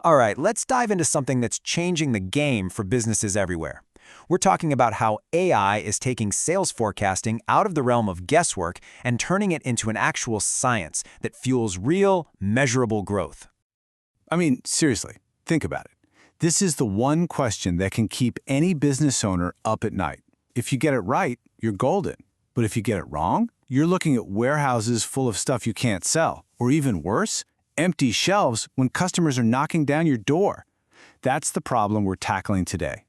All right, let's dive into something that's changing the game for businesses everywhere. We're talking about how AI is taking sales forecasting out of the realm of guesswork and turning it into an actual science that fuels real, measurable growth. I mean, seriously, think about it. This is the one question that can keep any business owner up at night. If you get it right, you're golden. But if you get it wrong, you're looking at warehouses full of stuff you can't sell, or even worse, empty shelves when customers are knocking down your door. That's the problem we're tackling today.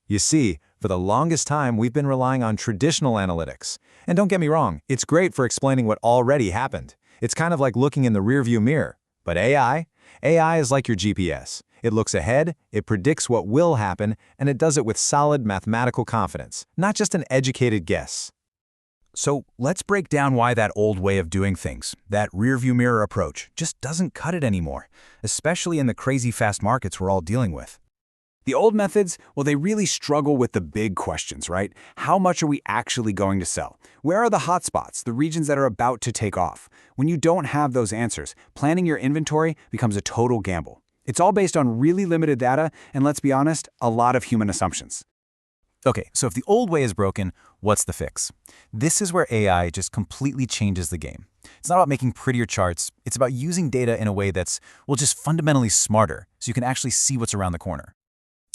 You see, for the longest time, we've been relying on traditional analytics. And don't get me wrong, it's great for explaining what already happened. It's kind of like looking in the rearview mirror. But AI is like your GPS. It looks ahead, it predicts what will happen, and it does it with solid mathematical confidence, not just an educated guess. So let's break down why that old way of doing things, that rearview mirror approach, just doesn't cut it anymore, especially in the crazy fast markets we're all dealing with. The old methods, well, they really struggle with the big questions, right? How much are we actually going to sell? Where are the hotspots, the regions that are about to take off? When you don't have those answers, planning your inventory becomes a total gamble. It's all based on really limited data, and let's be honest, a lot of human assumptions. Okay, so if the old way is broken, what's the fix? This is where AI just completely changes the game. It's not about making prettier charts, it's about using data in a way that's, well, just fundamentally smarter, so you can actually see what's around the corner.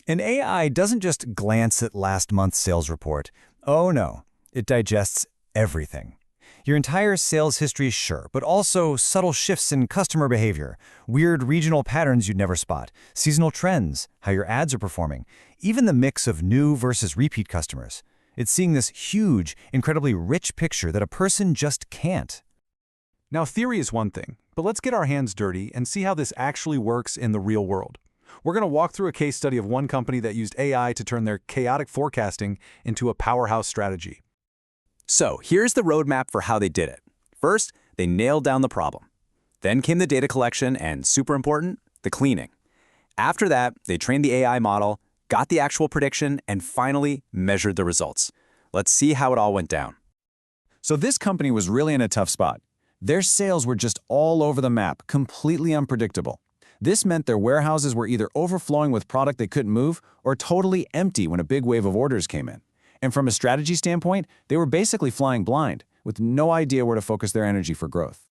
And AI doesn't just glance at last month's sales report. Oh no, it digests everything. Your entire sales history, sure, but also subtle shifts in customer behavior, weird regional patterns you'd never spot, seasonal trends, how your ads are performing, even the mix of new versus repeat customers. It's seeing this huge, incredibly rich picture that a person just can't. Now, theory is one thing, but let's get our hands dirty and see how this actually works in the real world. We're going to walk through a case study of one company that used AI to turn their chaotic forecasting into a powerhouse strategy. So here's the roadmap for how they did it. First, they nailed down the problem. Then came the data collection and, super important, the cleaning. After that, they trained the AI model, got the actual prediction, and finally measured the results. Let's see how it all went down. So this company was really in a tough spot. Their sales were just all over the map, completely unpredictable. This meant their warehouses were either overflowing with product they couldn't move or totally empty when a big wave of orders came in. And from a strategy standpoint, they were basically flying blind, with no idea where to focus their energy for growth.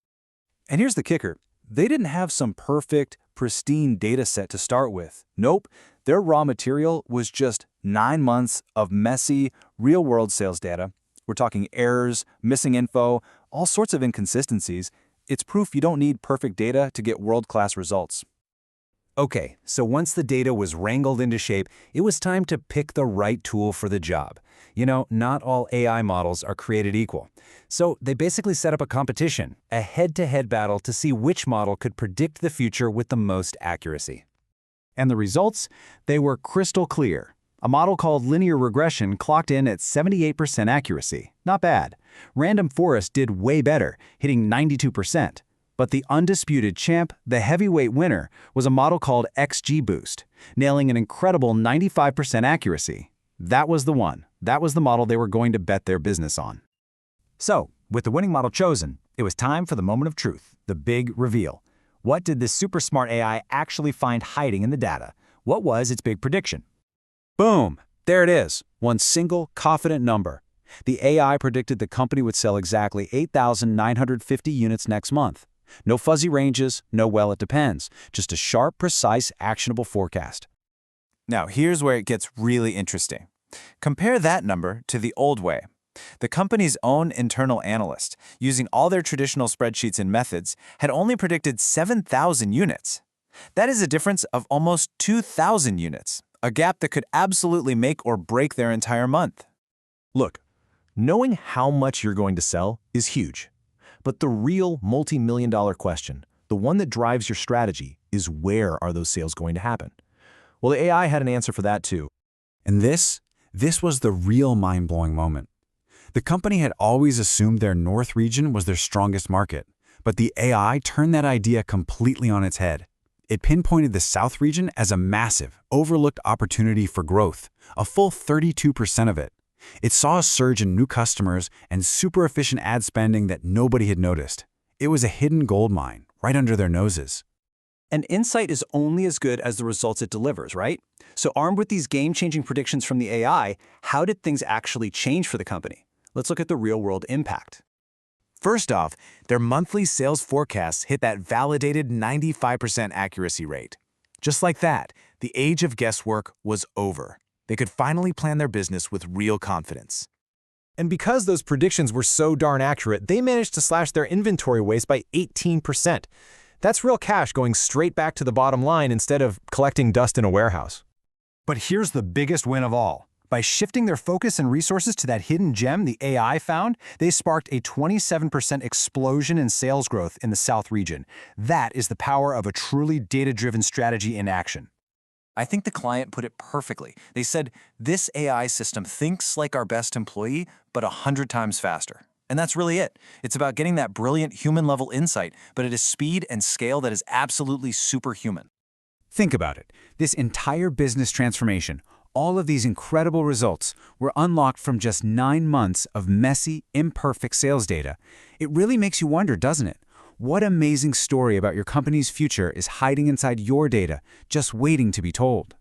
And here's the kicker. They didn't have some perfect, pristine data set to start with. Nope, their raw material was just 9 months of messy, real-world sales data. We're talking errors, missing info, all sorts of inconsistencies. It's proof you don't need perfect data to get world-class results. Okay, so once the data was wrangled into shape, it was time to pick the right tool for the job. You know, not all AI models are created equal. So they basically set up a competition, a head-to-head battle to see which model could predict the future with the most accuracy. And the results? They were crystal clear. A model called linear regression clocked in at 78% accuracy. Not bad. Random Forest did way better, hitting 92%. But the undisputed champ, the heavyweight winner, was a model called XGBoost, nailing an incredible 95% accuracy. That was the one. That was the model they were going to bet their business on. So, with the winning model chosen, it was time for the moment of truth, the big reveal. What did this super smart AI actually find hiding in the data? What was its big prediction? Boom! There it is. One single, confident number. The AI predicted the company would sell exactly 8,950 units next month. No fuzzy ranges, no well, it depends. Just a sharp, precise, actionable forecast. Now, here's where it gets really interesting. Compare that number to the old way. The company's own internal analyst, using all their traditional spreadsheets and methods, had only predicted 7,000 units. That is a difference of almost 2,000 units, a gap that could absolutely make or break their entire month. Look, knowing how much you're going to sell is huge. But the real multi-million-dollar question, the one that drives your strategy, is where are those sales going to happen? Well, the AI had an answer for that too. And this was the real mind-blowing moment. The company had always assumed their North region was their strongest market, but the AI turned that idea completely on its head. It pinpointed the South region as a massive, overlooked opportunity for growth, a full 32% of it. It saw a surge in new customers and super efficient ad spending that nobody had noticed. It was a hidden gold mine, right under their noses. And insight is only as good as the results it delivers, right? So armed with these game-changing predictions from the AI, how did things actually change for the company? Let's look at the real-world impact. First off, their monthly sales forecasts hit that validated 95% accuracy rate. Just like that, the age of guesswork was over. They could finally plan their business with real confidence. And because those predictions were so darn accurate, they managed to slash their inventory waste by 18%. That's real cash going straight back to the bottom line instead of collecting dust in a warehouse. But here's the biggest win of all. By shifting their focus and resources to that hidden gem the AI found, they sparked a 27% explosion in sales growth in the South region. That is the power of a truly data-driven strategy in action. I think the client put it perfectly. They said, this AI system thinks like our best employee, but 100 times faster. And that's really it. It's about getting that brilliant human-level insight, but at a speed and scale that is absolutely superhuman. Think about it. This entire business transformation, all of these incredible results, were unlocked from just 9 months of messy, imperfect sales data. It really makes you wonder, doesn't it? What amazing story about your company's future is hiding inside your data, just waiting to be told?